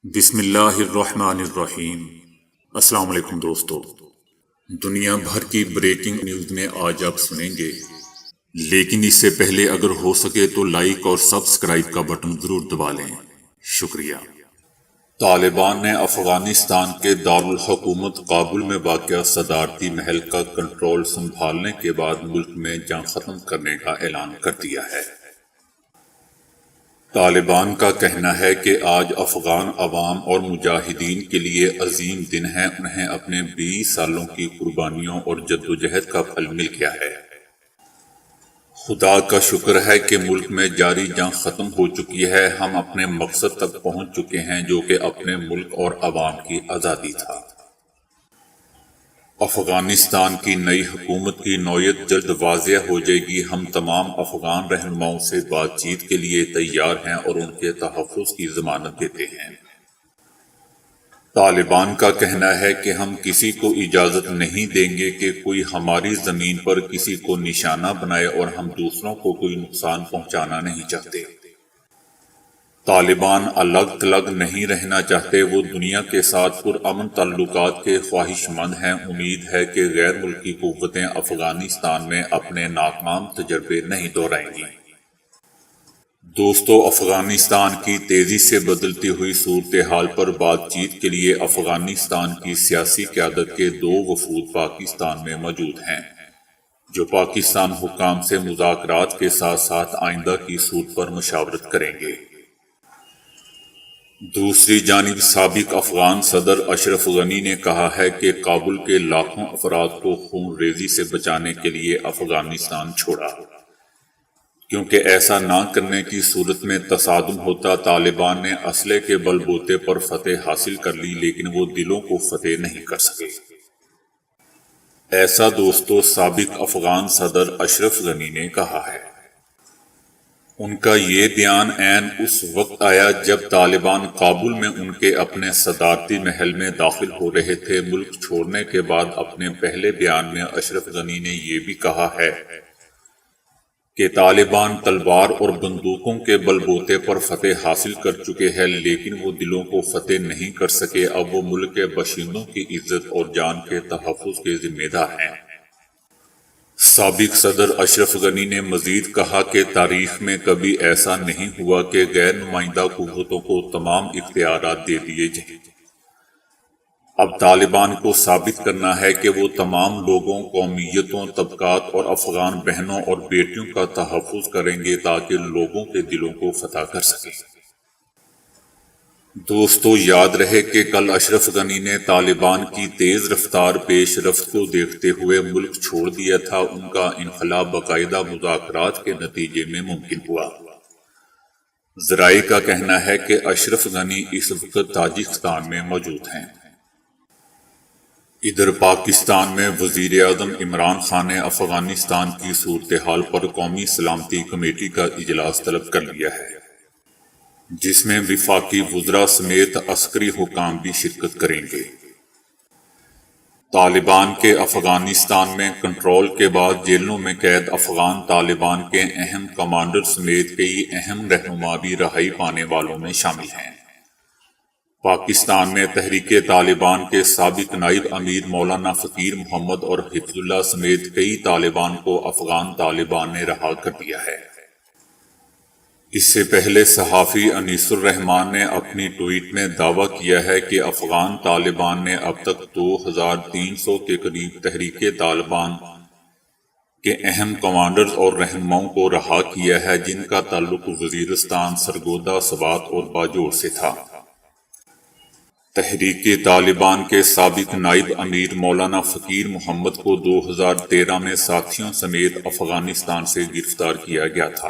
بسم اللہ الرحمن الرحیم۔ السلام علیکم دوستو، دنیا بھر کی بریکنگ نیوز میں آج آپ سنیں گے، لیکن اس سے پہلے اگر ہو سکے تو لائک اور سبسکرائب کا بٹن ضرور دبا لیں، شکریہ۔ طالبان نے افغانستان کے دارالحکومت کابل میں واقع صدارتی محل کا کنٹرول سنبھالنے کے بعد ملک میں جنگ ختم کرنے کا اعلان کر دیا ہے۔ طالبان کا کہنا ہے کہ آج افغان عوام اور مجاہدین کے لیے عظیم دن ہے، انہیں اپنے 20 سالوں کی قربانیوں اور جدوجہد کا پھل مل گیا ہے۔ خدا کا شکر ہے کہ ملک میں جاری جنگ ختم ہو چکی ہے، ہم اپنے مقصد تک پہنچ چکے ہیں جو کہ اپنے ملک اور عوام کی آزادی تھا۔ افغانستان کی نئی حکومت کی نوعیت جلد واضح ہو جائے گی، ہم تمام افغان رہنماؤں سے بات چیت کے لیے تیار ہیں اور ان کے تحفظ کی ضمانت دیتے ہیں۔ طالبان کا کہنا ہے کہ ہم کسی کو اجازت نہیں دیں گے کہ کوئی ہماری زمین پر کسی کو نشانہ بنائے اور ہم دوسروں کو کوئی نقصان پہنچانا نہیں چاہتے۔ طالبان الگ تھلگ نہیں رہنا چاہتے، وہ دنیا کے ساتھ پرامن تعلقات کے خواہش مند ہیں۔ امید ہے کہ غیر ملکی قوتیں افغانستان میں اپنے ناکام تجربے نہیں دہرائیں گی۔ دوستو، افغانستان کی تیزی سے بدلتی ہوئی صورتحال پر بات چیت کے لیے افغانستان کی سیاسی قیادت کے 2 وفود پاکستان میں موجود ہیں، جو پاکستان حکام سے مذاکرات کے ساتھ ساتھ آئندہ کی صورت پر مشاورت کریں گے۔ دوسری جانب سابق افغان صدر اشرف غنی نے کہا ہے کہ کابل کے لاکھوں افراد کو خون ریزی سے بچانے کے لیے افغانستان چھوڑا، کیونکہ ایسا نہ کرنے کی صورت میں تصادم ہوتا۔ طالبان نے اسلحے کے بل بوتے پر فتح حاصل کر لی، لیکن وہ دلوں کو فتح نہیں کر سکے۔ ایسا دوستو سابق افغان صدر اشرف غنی نے کہا ہے۔ ان کا یہ بیان عین اس وقت آیا جب طالبان کابل میں ان کے اپنے صدارتی محل میں داخل ہو رہے تھے۔ ملک چھوڑنے کے بعد اپنے پہلے بیان میں اشرف غنی نے یہ بھی کہا ہے کہ طالبان تلوار اور بندوقوں کے بل بوتے پر فتح حاصل کر چکے ہیں، لیکن وہ دلوں کو فتح نہیں کر سکے۔ اب وہ ملک کے باشندوں کی عزت اور جان کے تحفظ کے ذمہ دار ہیں۔ سابق صدر اشرف غنی نے مزید کہا کہ تاریخ میں کبھی ایسا نہیں ہوا کہ غیر نمائندہ قوتوں کو تمام اختیارات دے دیے جائیں۔ اب طالبان کو ثابت کرنا ہے کہ وہ تمام لوگوں، قومیتوں، طبقات اور افغان بہنوں اور بیٹیوں کا تحفظ کریں گے تاکہ لوگوں کے دلوں کو فتح کر سکیں۔ دوستو، یاد رہے کہ کل اشرف غنی نے طالبان کی تیز رفتار پیش رفت کو دیکھتے ہوئے ملک چھوڑ دیا تھا۔ ان کا انخلا باقاعدہ مذاکرات کے نتیجے میں ممکن ہوا۔ ذرائع کا کہنا ہے کہ اشرف غنی اس وقت تاجکستان میں موجود ہیں۔ ادھر پاکستان میں وزیر اعظم عمران خان نے افغانستان کی صورتحال پر قومی سلامتی کمیٹی کا اجلاس طلب کر لیا ہے، جس میں وفاقی وزراء سمیت عسکری حکام بھی شرکت کریں گے۔ طالبان کے افغانستان میں کنٹرول کے بعد جیلوں میں قید افغان طالبان کے اہم کمانڈر سمیت کئی اہم رہنما بھی رہائی پانے والوں میں شامل ہیں۔ پاکستان میں تحریک طالبان کے سابق نائب امیر مولانا فقیر محمد اور حفظ اللہ سمیت کئی طالبان کو افغان طالبان نے رہا کر دیا ہے۔ اس سے پہلے صحافی انیس الرحمان نے اپنی ٹویٹ میں دعویٰ کیا ہے کہ افغان طالبان نے اب تک 2300 کے قریب تحریک طالبان کے اہم کمانڈرز اور رہنماؤں کو رہا کیا ہے، جن کا تعلق وزیرستان، سرگودا، سوات اور باجوڑ سے تھا۔ تحریک طالبان کے سابق نائب امیر مولانا فقیر محمد کو 2013 میں ساتھیوں سمیت افغانستان سے گرفتار کیا گیا تھا،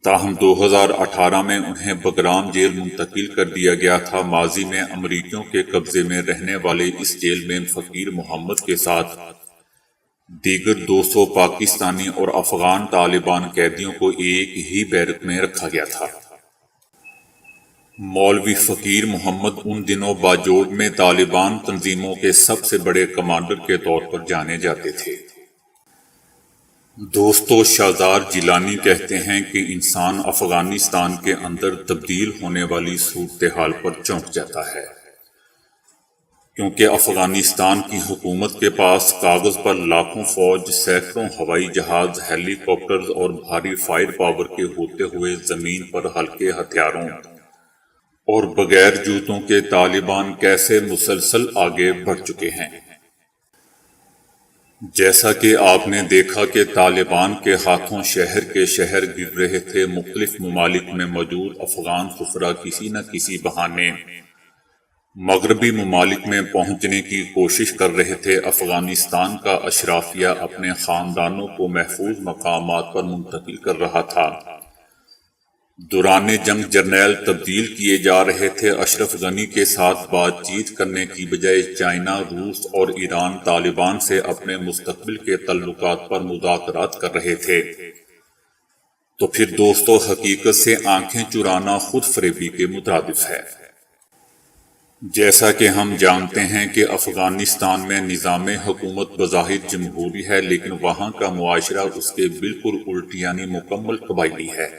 تاہم 2018 میں انہیں بگرام جیل منتقل کر دیا گیا تھا۔ ماضی میں امریکیوں کے قبضے میں رہنے والے اس جیل میں فقیر محمد کے ساتھ دیگر 200 پاکستانی اور افغان طالبان قیدیوں کو ایک ہی بیرک میں رکھا گیا تھا۔ مولوی فقیر محمد ان دنوں باجوڑ میں طالبان تنظیموں کے سب سے بڑے کمانڈر کے طور پر جانے جاتے تھے۔ دوستو، شہزار جیلانی کہتے ہیں کہ انسان افغانستان کے اندر تبدیل ہونے والی صورتحال پر چونک جاتا ہے، کیونکہ افغانستان کی حکومت کے پاس کاغذ پر لاکھوں فوج، سینکڑوں ہوائی جہاز، ہیلی کاپٹرز اور بھاری فائر پاور کے ہوتے ہوئے زمین پر ہلکے ہتھیاروں اور بغیر جوتوں کے طالبان کیسے مسلسل آگے بڑھ چکے ہیں۔ جیسا کہ آپ نے دیکھا کہ طالبان کے ہاتھوں شہر کے شہر گر رہے تھے، مختلف ممالک میں موجود افغان خفرہ کسی نہ کسی بہانے مغربی ممالک میں پہنچنے کی کوشش کر رہے تھے، افغانستان کا اشرافیہ اپنے خاندانوں کو محفوظ مقامات پر منتقل کر رہا تھا۔ دوران جنگ جرنیل تبدیل کیے جا رہے تھے۔ اشرف غنی کے ساتھ بات چیت کرنے کی بجائے چائنا، روس اور ایران طالبان سے اپنے مستقبل کے تعلقات پر مذاکرات کر رہے تھے۔ تو پھر دوستو، حقیقت سے آنکھیں چرانا خود فریبی کے مترادف ہے۔ جیسا کہ ہم جانتے ہیں کہ افغانستان میں نظام حکومت بظاہر جمہوری ہے، لیکن وہاں کا معاشرہ اس کے بالکل الٹ یعنی مکمل قبائلی ہے۔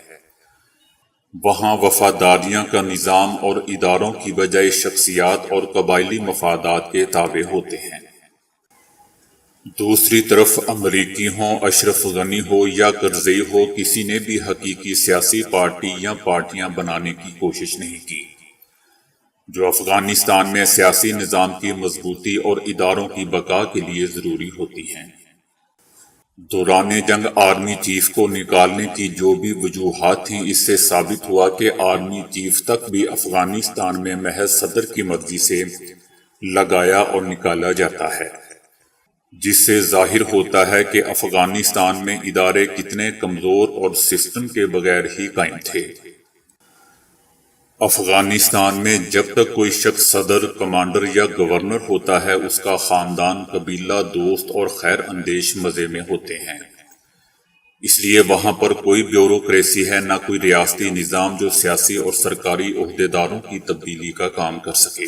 وہاں وفاداریاں کا نظام اور اداروں کی بجائے شخصیات اور قبائلی مفادات کے تابع ہوتے ہیں۔ دوسری طرف امریکی ہوں، اشرف غنی ہو یا کرزئی ہو، کسی نے بھی حقیقی سیاسی پارٹی یا پارٹیاں بنانے کی کوشش نہیں کی، جو افغانستان میں سیاسی نظام کی مضبوطی اور اداروں کی بقا کے لیے ضروری ہوتی ہیں۔ دوران جنگ آرمی چیف کو نکالنے کی جو بھی وجوہات تھیں، اس سے ثابت ہوا کہ آرمی چیف تک بھی افغانستان میں محض صدر کی مرضی سے لگایا اور نکالا جاتا ہے، جس سے ظاہر ہوتا ہے کہ افغانستان میں ادارے کتنے کمزور اور سسٹم کے بغیر ہی قائم تھے۔ افغانستان میں جب تک کوئی شخص صدر، کمانڈر یا گورنر ہوتا ہے، اس کا خاندان، قبیلہ، دوست اور خیر اندیش مزے میں ہوتے ہیں۔ اس لیے وہاں پر کوئی بیوروکریسی ہے، نہ کوئی ریاستی نظام جو سیاسی اور سرکاری عہدیداروں کی تبدیلی کا کام کر سکے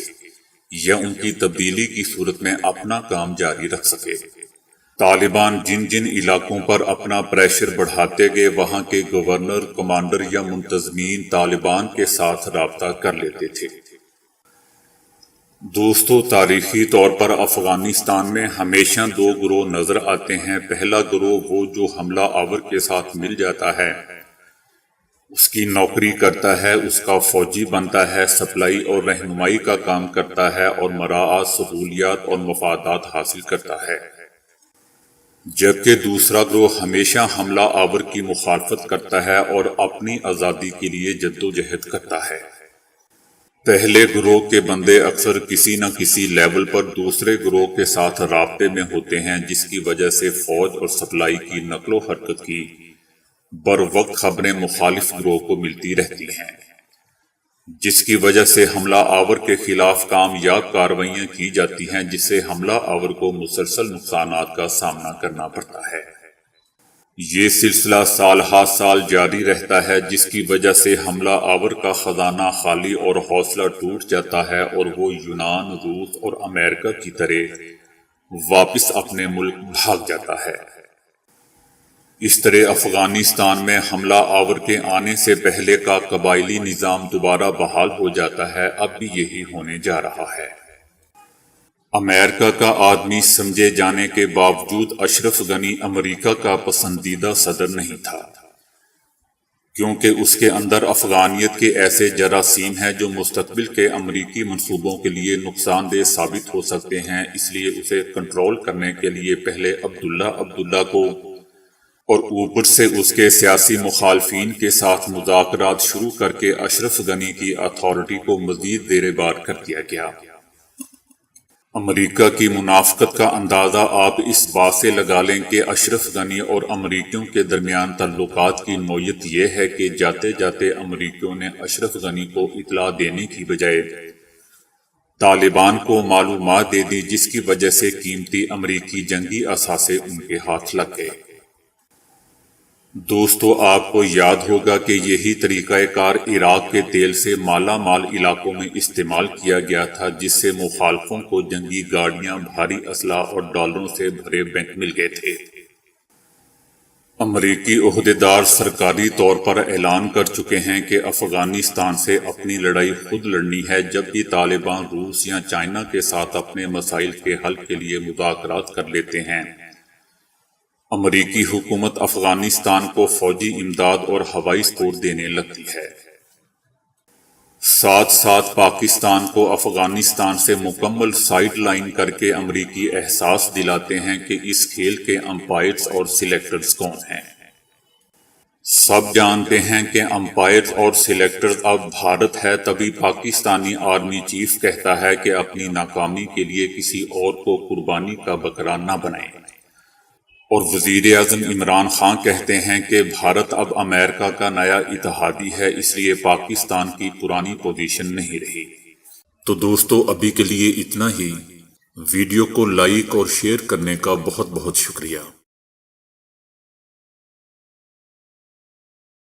یا ان کی تبدیلی کی صورت میں اپنا کام جاری رکھ سکے۔ طالبان جن جن علاقوں پر اپنا پریشر بڑھاتے گئے، وہاں کے گورنر، کمانڈر یا منتظمین طالبان کے ساتھ رابطہ کر لیتے تھے۔ دوستو، تاریخی طور پر افغانستان میں ہمیشہ دو گروہ نظر آتے ہیں۔ پہلا گروہ وہ جو حملہ آور کے ساتھ مل جاتا ہے، اس کی نوکری کرتا ہے، اس کا فوجی بنتا ہے، سپلائی اور رہنمائی کا کام کرتا ہے اور مراعات، سہولیات اور مفادات حاصل کرتا ہے، جبکہ دوسرا گروہ ہمیشہ حملہ آور کی مخالفت کرتا ہے اور اپنی آزادی کے لیے جدوجہد کرتا ہے۔ پہلے گروہ کے بندے اکثر کسی نہ کسی لیول پر دوسرے گروہ کے ساتھ رابطے میں ہوتے ہیں، جس کی وجہ سے فوج اور سپلائی کی نقل و حرکت کی بروقت خبریں مخالف گروہ کو ملتی رہتی ہیں، جس کی وجہ سے حملہ آور کے خلاف کامیاب کارروائیاں کی جاتی ہیں، جس سے حملہ آور کو مسلسل نقصانات کا سامنا کرنا پڑتا ہے۔ یہ سلسلہ سال ہر سال جاری رہتا ہے، جس کی وجہ سے حملہ آور کا خزانہ خالی اور حوصلہ ٹوٹ جاتا ہے اور وہ یونان، روس اور امریکہ کی طرح واپس اپنے ملک بھاگ جاتا ہے۔ اس طرح افغانستان میں حملہ آور کے آنے سے پہلے کا قبائلی نظام دوبارہ بحال ہو جاتا ہے۔ اب بھی یہی ہونے جا رہا ہے۔ امریکہ کا آدمی سمجھے جانے کے باوجود اشرف غنی امریکہ کا پسندیدہ صدر نہیں تھا، کیونکہ اس کے اندر افغانیت کے ایسے جراثیم ہیں جو مستقبل کے امریکی منصوبوں کے لیے نقصان دہ ثابت ہو سکتے ہیں۔ اس لیے اسے کنٹرول کرنے کے لیے پہلے عبداللہ کو اور اوپر سے اس کے سیاسی مخالفین کے ساتھ مذاکرات شروع کر کے اشرف غنی کی اتھارٹی کو مزید زیر بار کر دیا گیا۔ امریکہ کی منافقت کا اندازہ آپ اس بات سے لگا لیں کہ اشرف غنی اور امریکیوں کے درمیان تعلقات کی نوعیت یہ ہے کہ جاتے جاتے امریکیوں نے اشرف غنی کو اطلاع دینے کی بجائے طالبان کو معلومات دے دی، جس کی وجہ سے قیمتی امریکی جنگی اثاثے ان کے ہاتھ لگ گئے۔ دوستو، آپ کو یاد ہوگا کہ یہی طریقہ کار عراق کے تیل سے مالا مال علاقوں میں استعمال کیا گیا تھا، جس سے مخالفوں کو جنگی گاڑیاں، بھاری اسلحہ اور ڈالروں سے بھرے بینک مل گئے تھے۔ امریکی عہدیدار سرکاری طور پر اعلان کر چکے ہیں کہ افغانستان سے اپنی لڑائی خود لڑنی ہے جب بھی طالبان روس یا چائنا کے ساتھ اپنے مسائل کے حل کے لیے مذاکرات کر لیتے ہیں۔ امریکی حکومت افغانستان کو فوجی امداد اور ہوائی سپورٹ دینے لگتی ہے۔ ساتھ ساتھ پاکستان کو افغانستان سے مکمل سائیڈ لائن کر کے امریکی احساس دلاتے ہیں کہ اس کھیل کے امپائرز اور سلیکٹرز کون ہیں۔ سب جانتے ہیں کہ امپائرز اور سلیکٹرز اب بھارت ہے، تبھی پاکستانی آرمی چیف کہتا ہے کہ اپنی ناکامی کے لیے کسی اور کو قربانی کا بکرا نہ بنائیں، اور وزیر اعظم عمران خان کہتے ہیں کہ بھارت اب امریکہ کا نیا اتحادی ہے، اس لیے پاکستان کی پرانی پوزیشن نہیں رہی۔ تو دوستو ابھی کے لیے اتنا ہی۔ ویڈیو کو لائک اور شیئر کرنے کا بہت بہت شکریہ۔